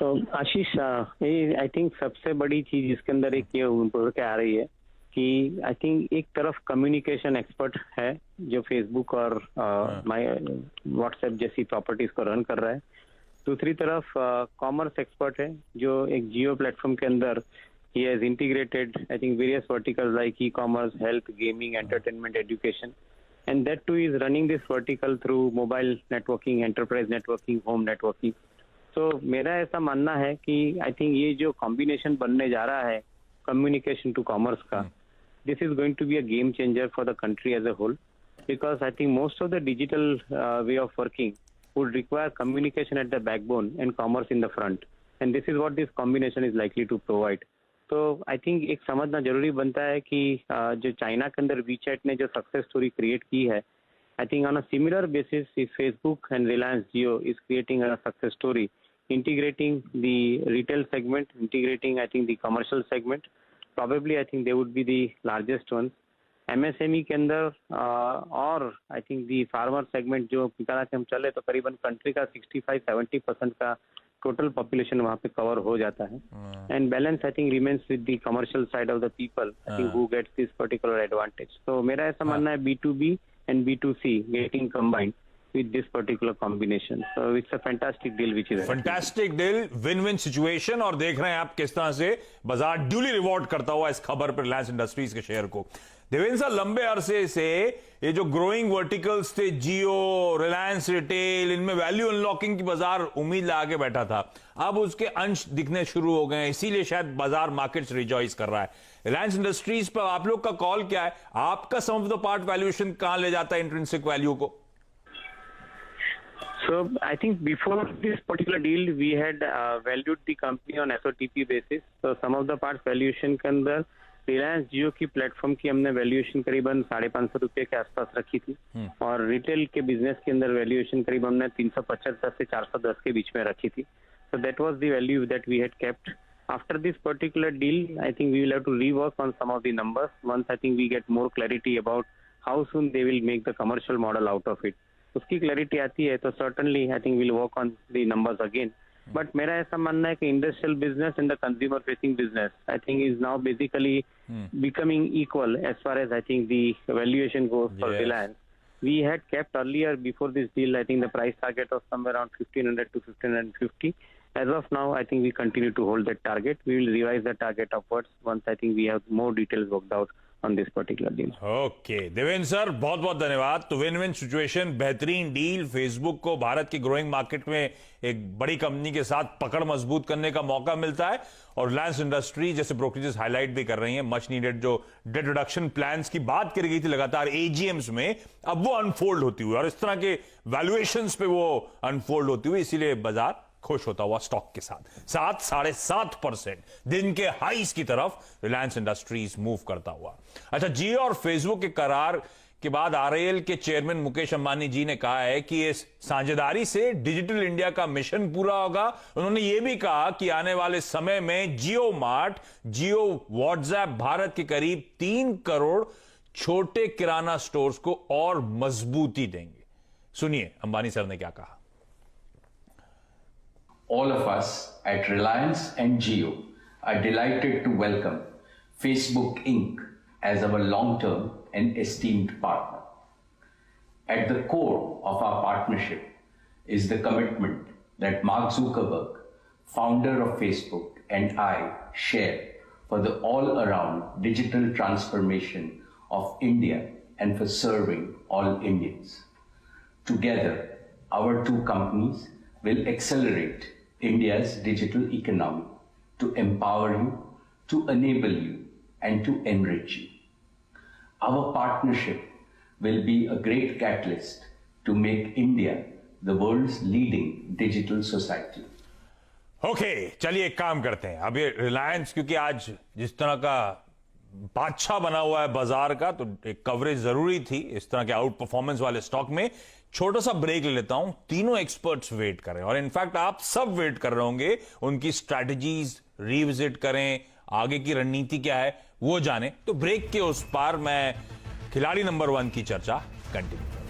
तो आशीष, ये I think सबसे बड़ी चीज इसके अंदर एक ये उभर के आ रही है कि आई थिंक एक तरफ कम्युनिकेशन एक्सपर्ट है जो फेसबुक और माय व्हाट्सएप जैसी प्रॉपर्टीज को रन कर रहा है। दूसरी तरफ कॉमर्स एक्सपर्ट है जो एक जियो प्लेटफॉर्म के अंदर he has integrated I think various verticals like e commerce, health, gaming, entertainment, education, and that too is running this vertical through mobile networking, enterprise networking, home networking. So मेरा ऐसा मानना है कि आई थिंक ये जो combination बनने जा रहा है कम्युनिकेशन टू कॉमर्स का, this is going to be a game changer for the country as a whole, because I think most of the digital way of working would require communication at the backbone and commerce in the front, and this is what this combination is likely to provide. तो I think एक समझना जरूरी बनता है कि जो China के अंदर वीचैट ने जो सक्सेस स्टोरी क्रिएट की है, I think on a similar basis if Facebook and Reliance Jio is creating a success story, integrating the retail segment, integrating I think the commercial segment, probably I think they would be the largest ones. MSME के अंदर और I think the farmer segment जो निकाला के हम चले तो करीबन कंट्री का 65-70% का टोटल पॉपुलेशन वहाँ पे कवर हो जाता है, and balance I think remains with the commercial side of the people I think who gets this particular advantage. तो मेरा ऐसा मानना है B2B and B2C getting combined with this particular combination, so it's a fantastic deal which is fantastic deal, win win situation. और देख रहे हैं आप किस तरह से बाजार ड्यूली रिवॉर्ड करता हुआ इस खबर पर रिलायंस इंडस्ट्रीज के शेयर को। देवेंद्र सर, लंबे अरसे से ये जो ग्रोइंग वर्टिकल्स थे, जियो, रिलायंस रिटेल, इनमें वैल्यू अनलॉकिंग की बाजार उम्मीद लगा के बैठा था, अब उसके अंश दिखने शुरू हो गए हैं, इसीलिए शायद बाजार मार्केट्स रिजॉइस कर रहा है। रिलायंस इंडस्ट्रीज पर आप लोग का कॉल क्या है? आपका सम ऑफ द पार्ट वैल्यूएशन कहां ले जाता है इंट्रिंसिक वैल्यू को? So I think before this particular deal, we had valued the company on SOTP basis. So some of the parts valuation के अंदर रिलायंस जियो की प्लेटफॉर्म की हमने वैल्यूएशन करीबन 550 रुपए के आसपास रखी थी, और रिटेल के बिजनेस के अंदर वैल्यूएशन करीब हमने 375 से 410 के बीच में रखी थी। So that was the value that we had kept. After this particular deal, I think we will have to rework on some of the numbers once I think we get more clarity about how soon they will make the commercial model out of it. उसकी clarity आती है तो certainly I think will work on the numbers again. But मेरा ऐसा मानना है कि industrial business and the consumer facing business I think is now basically becoming equal as far as I think the valuation goes for Reliance. We had kept earlier before this deal, I think the price target was somewhere around 1500 to 1550. As of now, I think we continue to hold that target. We will revise the target upwards once I think we have more details worked out on this particular deal. Okay Devendra sir, बहुत बहुत धन्यवाद। तो win win situation, बेहतरीन deal, Facebook को भारत की growing market में एक बड़ी कंपनी के साथ पकड़ मजबूत करने का मौका मिलता है, और रिलायंस इंडस्ट्री जैसे ब्रोकरेजेस हाईलाइट भी कर रही हैं मच नीडेड जो डेट रिडक्शन प्लान्स की बात करी गई थी लगातार एजीएम्स में, अब वो अनफोल्ड होती हुई और इस तरह के वैल्यूएशंस पे वो अनफोल्ड होती हुई, इसीलिए बाजार खुश होता हुआ स्टॉक के साथ 7-7.5% दिन के हाईस की तरफ रिलायंस इंडस्ट्रीज मूव करता हुआ। अच्छा, जियो और फेसबुक के करार के बाद आरआईएल के चेयरमैन मुकेश अंबानी जी ने कहा है कि इस साझेदारी से डिजिटल इंडिया का मिशन पूरा होगा। उन्होंने यह भी कहा कि आने वाले समय में जियो मार्ट, जियो व्हाट्सएप भारत के करीब 3 करोड़ छोटे किराना स्टोर्स को और मजबूती देंगे। सुनिए अंबानी सर ने क्या कहा। All of us at Reliance and Jio are delighted to welcome Facebook Inc. as our long-term and esteemed partner. At the core of our partnership is the commitment that Mark Zuckerberg, founder of Facebook, and I share for the all-around digital transformation of India and for serving all Indians. Together, our two companies will accelerate India's digital economy to empower you, to enable you, and to enrich you. Our partnership will be a great catalyst to make India the world's leading digital society. Okay, चलिए एक काम करते हैं। अब ये रिलायंस क्योंकि आज जिस तरह का बादशाह बना हुआ है बाजार का, तो एक कवरेज जरूरी थी इस तरह के आउट परफॉर्मेंस वाले स्टॉक में। छोटा सा ब्रेक ले लेता हूं, तीनों एक्सपर्ट्स वेट कर रहे हैं और इनफैक्ट आप सब वेट कर रहे होंगे, उनकी स्ट्रैटेजीज रिविजिट करें, आगे की रणनीति क्या है वो जाने। तो ब्रेक के उस पार मैं खिलाड़ी नंबर 1 की चर्चा कंटिन्यू